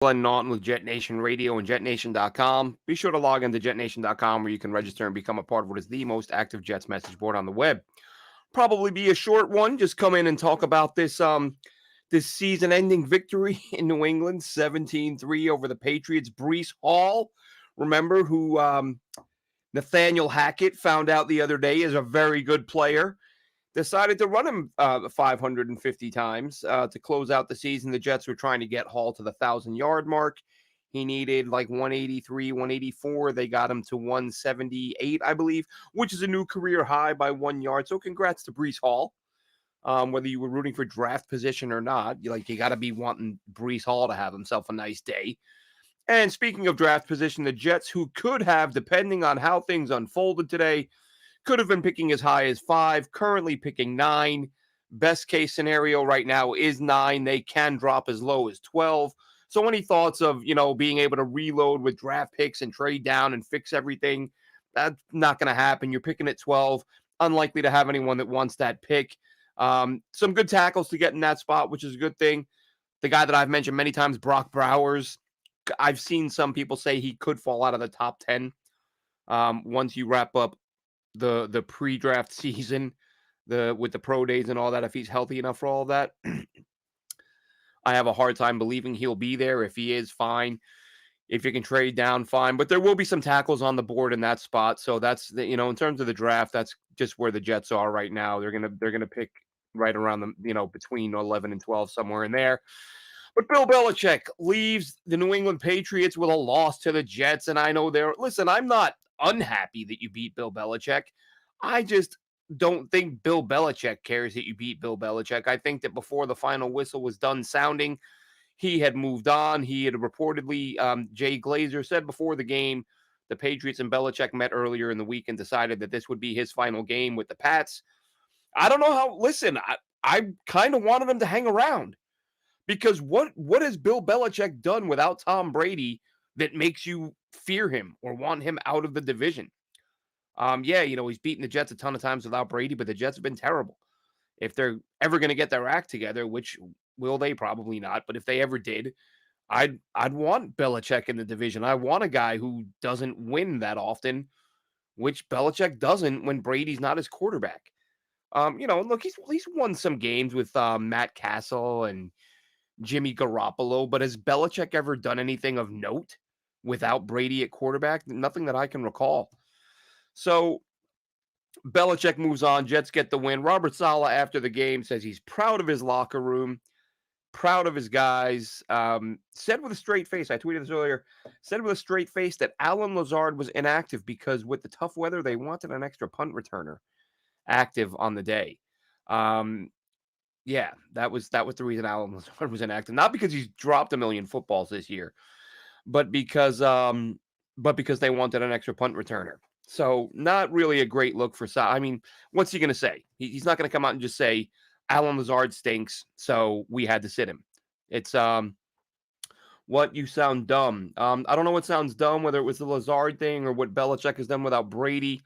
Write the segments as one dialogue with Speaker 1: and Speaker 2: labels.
Speaker 1: Glenn Naughton with Jet Nation Radio and JetNation.com. Be sure to log into JetNation.com where you can register and become a part of what is the most active Jets message board on the web. Probably be a short one. Just come in and talk about this season-ending victory in New England, 17-3 over the Patriots. Breece Hall, remember, who Nathaniel Hackett found out the other day is a very good player, decided to run him 550 times to close out the season. The Jets were trying to get Hall to the 1,000-yard mark. He needed like 183, 184. They got him to 178, I believe, which is a new career high by 1 yard. So congrats to Breece Hall. Whether you were rooting for draft position or not, you got to be wanting Breece Hall to have himself a nice day. And speaking of draft position, the Jets, who could have, depending on how things unfolded today, could have been picking as high as 5, currently picking 9. Best case scenario right now is 9. They can drop as low as 12. So any thoughts of, being able to reload with draft picks and trade down and fix everything? That's not going to happen. You're picking at 12. Unlikely to have anyone that wants that pick. Some good tackles to get in that spot, which is a good thing. The guy that I've mentioned many times, Brock Bowers, I've seen some people say he could fall out of the top 10 once you wrap up the pre-draft season, with the pro days and all that, if he's healthy enough for all of that. I have a hard time believing he'll be there. If he is, fine. If you can trade down, fine. But there will be some tackles on the board in that spot. So that's in terms of the draft, that's just where the Jets are right now. They're gonna pick right around the between 11 and 12, somewhere in there. But Bill Belichick leaves the New England Patriots with a loss to the Jets. And I know listen, I'm not unhappy that you beat Bill Belichick. I just don't think Bill Belichick cares that you beat Bill Belichick. I think that before the final whistle was done sounding, he had moved on. He had reportedly, Jay Glazer said before the game, the Patriots and Belichick met earlier in the week and decided that this would be his final game with the Pats. I don't know how, listen, I kind of wanted him to hang around. Because what has Bill Belichick done without Tom Brady that makes you fear him or want him out of the division? Yeah, he's beaten the Jets a ton of times without Brady, but the Jets have been terrible. If they're ever going to get their act together, which will they probably not, but if they ever did, I'd want Belichick in the division. I want a guy who doesn't win that often, which Belichick doesn't when Brady's not his quarterback. Look, he's won some games with Matt Castle and Jimmy Garoppolo, but has Belichick ever done anything of note without Brady at quarterback? Nothing that I can recall. So Belichick moves on. Jets get the win. Robert Saleh, after the game, says he's proud of his locker room, proud of his guys. Said with a straight face, I tweeted this earlier, said with a straight face that Alan Lazard was inactive because with the tough weather, they wanted an extra punt returner active on the day. Yeah, that was the reason Alan Lazard was inactive. Not because he's dropped a million footballs this year, but because they wanted an extra punt returner. So not really a great look for Sa. I mean, what's he going to say? He's not going to come out and just say Alan Lazard stinks, so we had to sit him. It's what you sound dumb. I don't know what sounds dumb, whether it was the Lazard thing or what Belichick has done without Brady,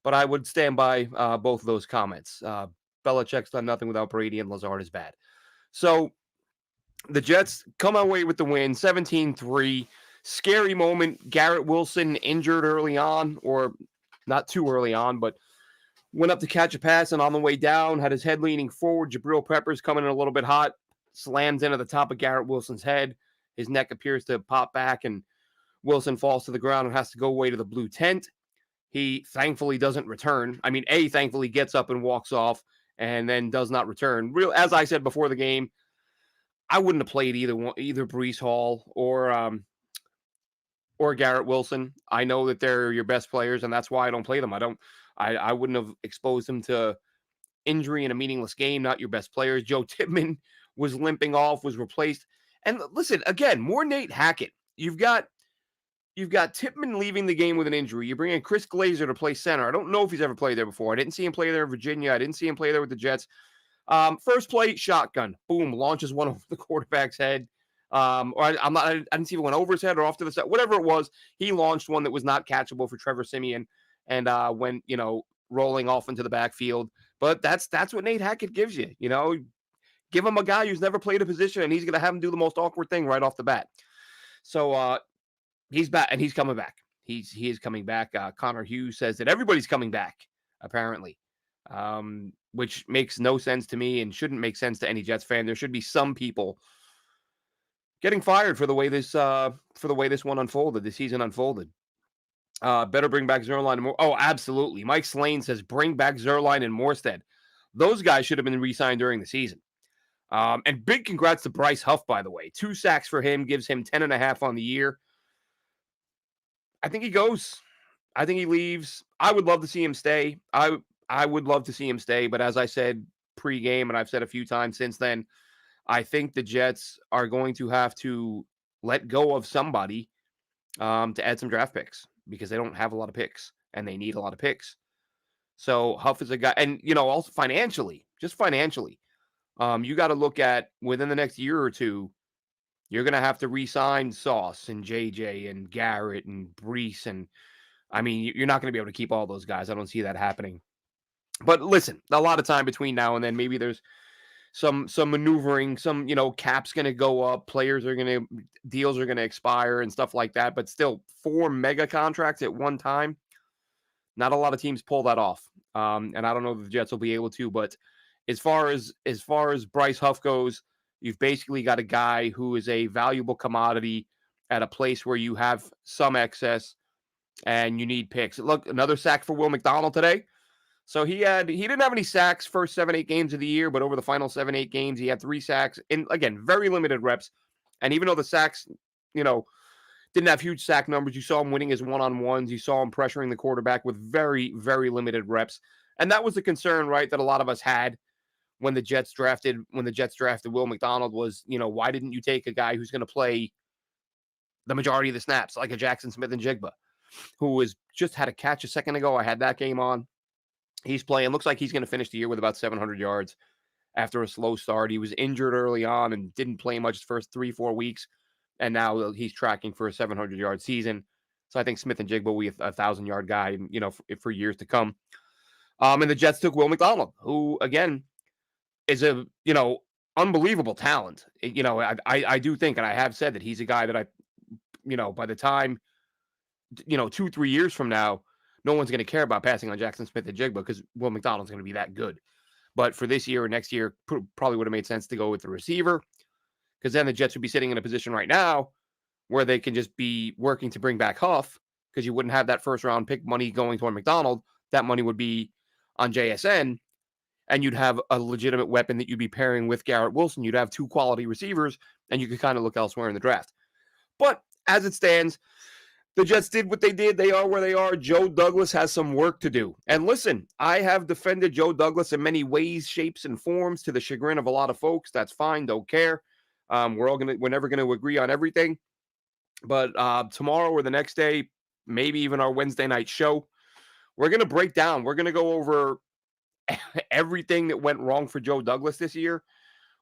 Speaker 1: but I would stand by both of those comments. Belichick's done nothing without Brady, and Lazard is bad. So the Jets come away with the win, 17-3. Scary moment. Garrett Wilson injured early on, or not too early on, but went up to catch a pass, and on the way down, had his head leaning forward. Jabril Peppers coming in a little bit hot, slams into the top of Garrett Wilson's head. His neck appears to pop back, and Wilson falls to the ground and has to go away to the blue tent. He thankfully doesn't return. I mean, thankfully gets up and walks off and then does not return. As I said before the game, I wouldn't have played either Breece Hall or Garrett Wilson. I know that they're your best players, and that's why I don't play them. I wouldn't have exposed them to injury in a meaningless game. Not your best players. Joe Tippmann was limping off, was replaced. And listen, again, more Nate Hackett. You've got Tippmann leaving the game with an injury. You bring in Chris Glazer to play center. I don't know if he's ever played there before. I didn't see him play there in Virginia. I didn't see him play there with the Jets. First play, shotgun. Boom, launches one over the quarterback's head. I didn't see if it went over his head or off to the side. Whatever it was, he launched one that was not catchable for Trevor Siemian and went, rolling off into the backfield. But that's what Nate Hackett gives you. Give him a guy who's never played a position, and he's going to have him do the most awkward thing right off the bat. So he's back and he's coming back. He is coming back. Connor Hughes says that everybody's coming back, apparently. Which makes no sense to me and shouldn't make sense to any Jets fan. There should be some people getting fired for the way this one unfolded, the season unfolded. Better bring back Zerline and more. Oh, absolutely. Mike Slane says bring back Zerline and Morstead. Those guys should have been re-signed during the season. And big congrats to Bryce Huff, by the way. 2 sacks for him gives him 10.5 on the year. I think he goes. I think he leaves. I would love to see him stay. I would love to see him stay, but as I said pre-game, and I've said a few times since then, I think the Jets are going to have to let go of somebody to add some draft picks because they don't have a lot of picks and they need a lot of picks. So Huff is a guy, and also financially, just financially, you got to look at within the next year or two, you're going to have to re-sign Sauce and JJ and Garrett and Brees, and I mean, you're not going to be able to keep all those guys. I don't see that happening. But listen, a lot of time between now and then. Maybe there's some maneuvering, cap's going to go up, deals are going to expire and stuff like that. But still, 4 mega contracts at one time. Not a lot of teams pull that off, and I don't know if the Jets will be able to. But as far as Bryce Huff goes, you've basically got a guy who is a valuable commodity at a place where you have some excess and you need picks. Look, another sack for Will McDonald today. So he didn't have any sacks first 7-8 games of the year, but over the final 7-8 games, he had 3 sacks in, again, very limited reps. And even though the sacks, didn't have huge sack numbers, you saw him winning his one-on-ones. You saw him pressuring the quarterback with very, very limited reps. And that was the concern, right, that a lot of us had when the Jets drafted Will McDonald was, why didn't you take a guy who's going to play the majority of the snaps, like a Jackson Smith-Njigba, who was just had a catch a second ago. I had that game on. He's playing. Looks like he's going to finish the year with about 700 yards after a slow start. He was injured early on and didn't play much his first 3-4 weeks. And now he's tracking for a 700-yard season. So I think Smith-Njigba will be a 1,000-yard guy, for years to come. And the Jets took Will McDonald, who, again, is a, unbelievable talent. I do think, and I have said that he's a guy that by the time, 2-3 years from now, no one's going to care about passing on Jackson Smith-Njigba because Will McDonald's going to be that good. But for this year or next year, probably would have made sense to go with the receiver because then the Jets would be sitting in a position right now where they can just be working to bring back Huff because you wouldn't have that first-round pick money going toward McDonald. That money would be on JSN, and you'd have a legitimate weapon that you'd be pairing with Garrett Wilson. You'd have 2 quality receivers, and you could kind of look elsewhere in the draft. But as it stands, the Jets did what they did. They are where they are. Joe Douglas has some work to do. And listen, I have defended Joe Douglas in many ways, shapes, and forms to the chagrin of a lot of folks. That's fine. Don't care. We're never going to agree on everything. But tomorrow or the next day, maybe even our Wednesday night show, we're going to break down. We're going to go over everything that went wrong for Joe Douglas this year,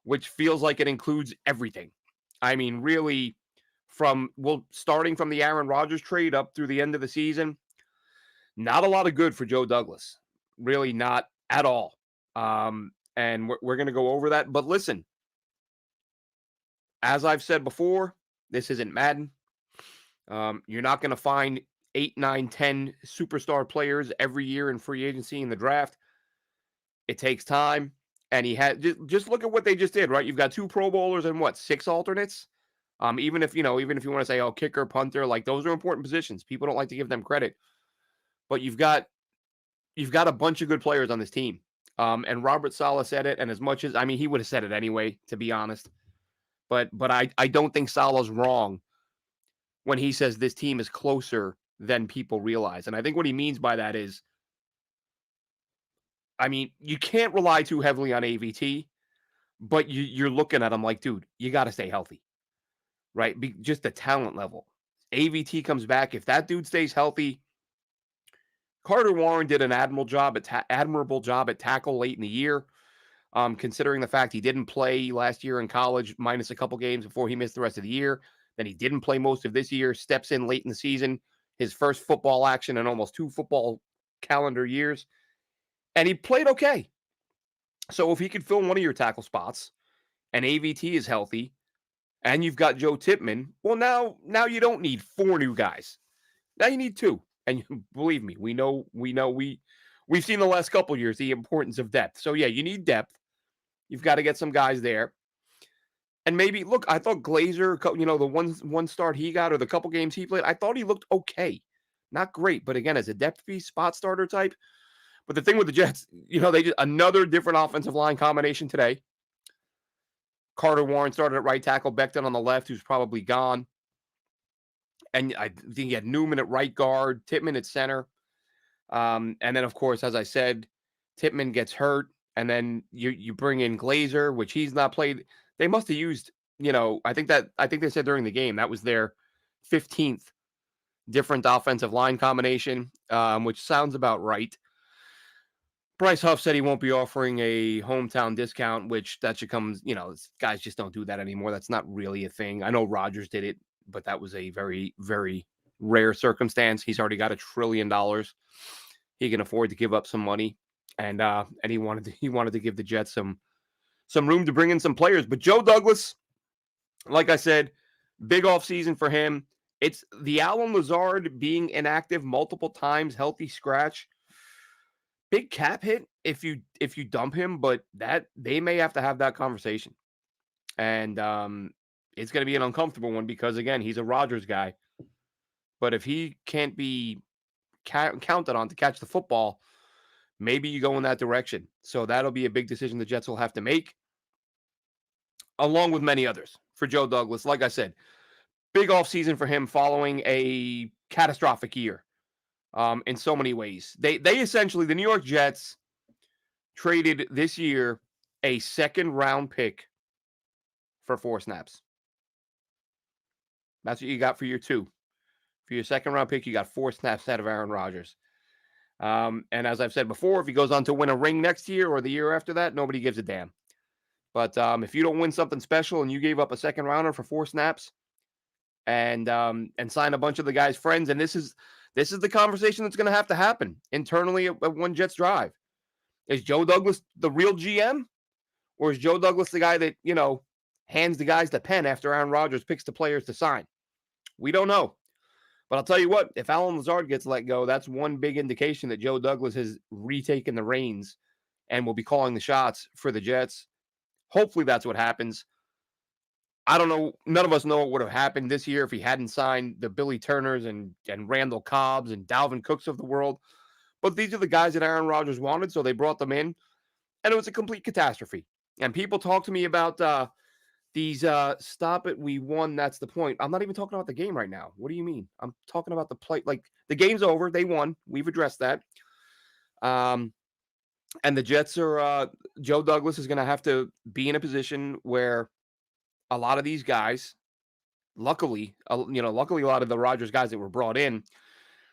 Speaker 1: which feels like it includes everything. I mean, really, starting from the Aaron Rodgers trade up through the end of the season, not a lot of good for Joe Douglas. Really not at all. And we're going to go over that. But listen, as I've said before, this isn't Madden. You're not going to find 8, 9, 10 superstar players every year in free agency in the draft. It takes time. And he had just look at what they just did, right? You've got 2 Pro Bowlers and 6 alternates. Even if you want to say, oh, kicker, punter, like those are important positions. People don't like to give them credit. But you've got a bunch of good players on this team. And Robert Saleh said it, and as much as he would have said it anyway, to be honest. But I don't think Saleh's wrong when he says this team is closer than people realize. And I think what he means by that is, you can't rely too heavily on AVT, but you're looking at him like, dude, you got to stay healthy, right? Just the talent level. AVT comes back. If that dude stays healthy, Carter Warren did an admirable job at tackle late in the year, considering the fact he didn't play last year in college, minus a couple games before he missed the rest of the year. Then he didn't play most of this year, steps in late in the season, his first football action in almost 2 football calendar years. And he played okay. So if he could fill one of your tackle spots and AVT is healthy, and you've got Joe Tippmann. Well, now you don't need 4 new guys. Now you need 2. And believe me, we've seen the last couple years the importance of depth. So yeah, you need depth. You've got to get some guys there. And maybe look, I thought Glazer, the one start he got or the couple games he played, I thought he looked okay. Not great, but again, as a depth piece, spot starter type. But the thing with the Jets, they did another different offensive line combination today. Carter Warren started at right tackle, Becton on the left, who's probably gone. And I think he had Newman at right guard, Tippmann at center. And then, of course, as I said, Tippmann gets hurt. And then you bring in Glazer, which he's not played. They must have used, I think they said during the game that was their 15th different offensive line combination, which sounds about right. Bryce Huff said he won't be offering a hometown discount, which that should come, guys just don't do that anymore. That's not really a thing. I know Rodgers did it, but that was a very, very rare circumstance. He's already got $1 trillion. He can afford to give up some money. And he wanted to give the Jets some room to bring in some players. But Joe Douglas, like I said, big offseason for him. It's the Allen Lazard being inactive multiple times, healthy scratch. Big cap hit if you dump him, but that they may have to have that conversation. And it's going to be an uncomfortable one because, again, he's a Rodgers guy. But if he can't be counted on to catch the football, maybe you go in that direction. So that'll be a big decision the Jets will have to make, along with many others for Joe Douglas. Like I said, big offseason for him following a catastrophic year. In so many ways. They essentially, the New York Jets traded this year a second-round pick for 4 snaps. That's what you got for year 2. For your second-round pick, you got 4 snaps out of Aaron Rodgers. And as I've said before, if he goes on to win a ring next year or the year after that, nobody gives a damn. But if you don't win something special and you gave up a second-rounder for 4 snaps and sign a bunch of the guy's friends, and this is the conversation that's going to have to happen internally at One Jets Drive. Is Joe Douglas the real GM? Or is Joe Douglas the guy that, hands the guys the pen after Aaron Rodgers picks the players to sign? We don't know. But I'll tell you what, if Allen Lazard gets let go, that's one big indication that Joe Douglas has retaken the reins and will be calling the shots for the Jets. Hopefully that's what happens. I don't know. None of us know what would have happened this year if he hadn't signed the Billy Turners and Randall Cobbs and Dalvin Cooks of the world. But these are the guys that Aaron Rodgers wanted, so they brought them in, and it was a complete catastrophe. And people talk to me about these stop it, we won, that's the point. I'm not even talking about the game right now. What do you mean? I'm talking about the play. Like, the game's over. They won. We've addressed that. And the Jets are Joe Douglas is going to have to be in a position where a lot of these guys, luckily a lot of the Rodgers guys that were brought in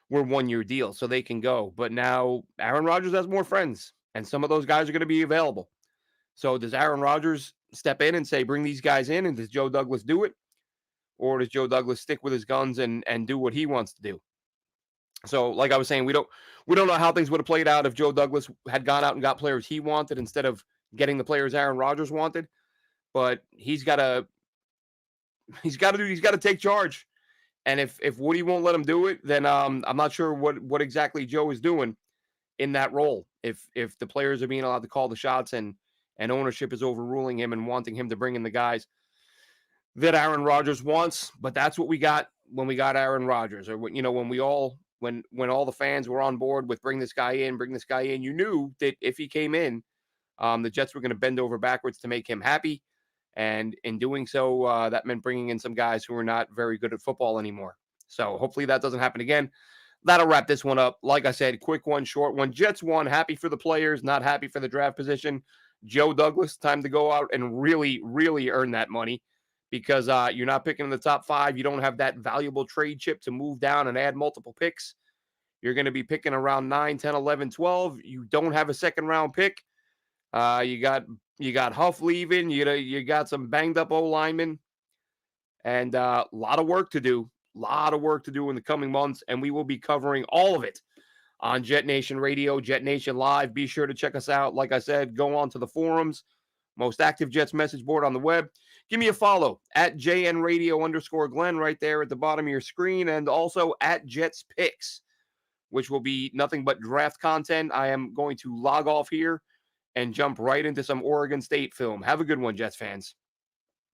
Speaker 1: were 1-year deals, so they can go. But now Aaron Rodgers has more friends, and some of those guys are going to be available. So does Aaron Rodgers step in and say, bring these guys in, and does Joe Douglas do it? Or does Joe Douglas stick with his guns and do what he wants to do? So, like I was saying, we don't know how things would have played out if Joe Douglas had gone out and got players he wanted instead of getting the players Aaron Rodgers wanted. But he's got to take charge. And if Woody won't let him do it, then I'm not sure what exactly Joe is doing in that role. If the players are being allowed to call the shots and ownership is overruling him and wanting him to bring in the guys that Aaron Rodgers wants. But that's what we got when we got Aaron Rodgers, or when all the fans were on board with bring this guy in, you knew that if he came in, the Jets were going to bend over backwards to make him happy. And in doing so, that meant bringing in some guys who are not very good at football anymore. So hopefully that doesn't happen again. That'll wrap this one up. Like I said, quick one, short one. Jets won. Happy for the players, not happy for the draft position. Joe Douglas, time to go out and really, really earn that money, because you're not picking in the top 5. You don't have that valuable trade chip to move down and add multiple picks. You're going to be picking around 9, 10, 11, 12. You don't have a second-round pick. You got Huff leaving. You got some banged up O linemen, and a lot of work to do. A lot of work to do in the coming months, and we will be covering all of it on Jet Nation Radio, Jet Nation Live. Be sure to check us out. Like I said, go on to the forums, most active Jets message board on the web. Give me a follow at JNRadio_Glenn right there at the bottom of your screen, and also at Jets Picks, which will be nothing but draft content. I am going to log off here and jump right into some Oregon State film. Have a good one, Jets fans.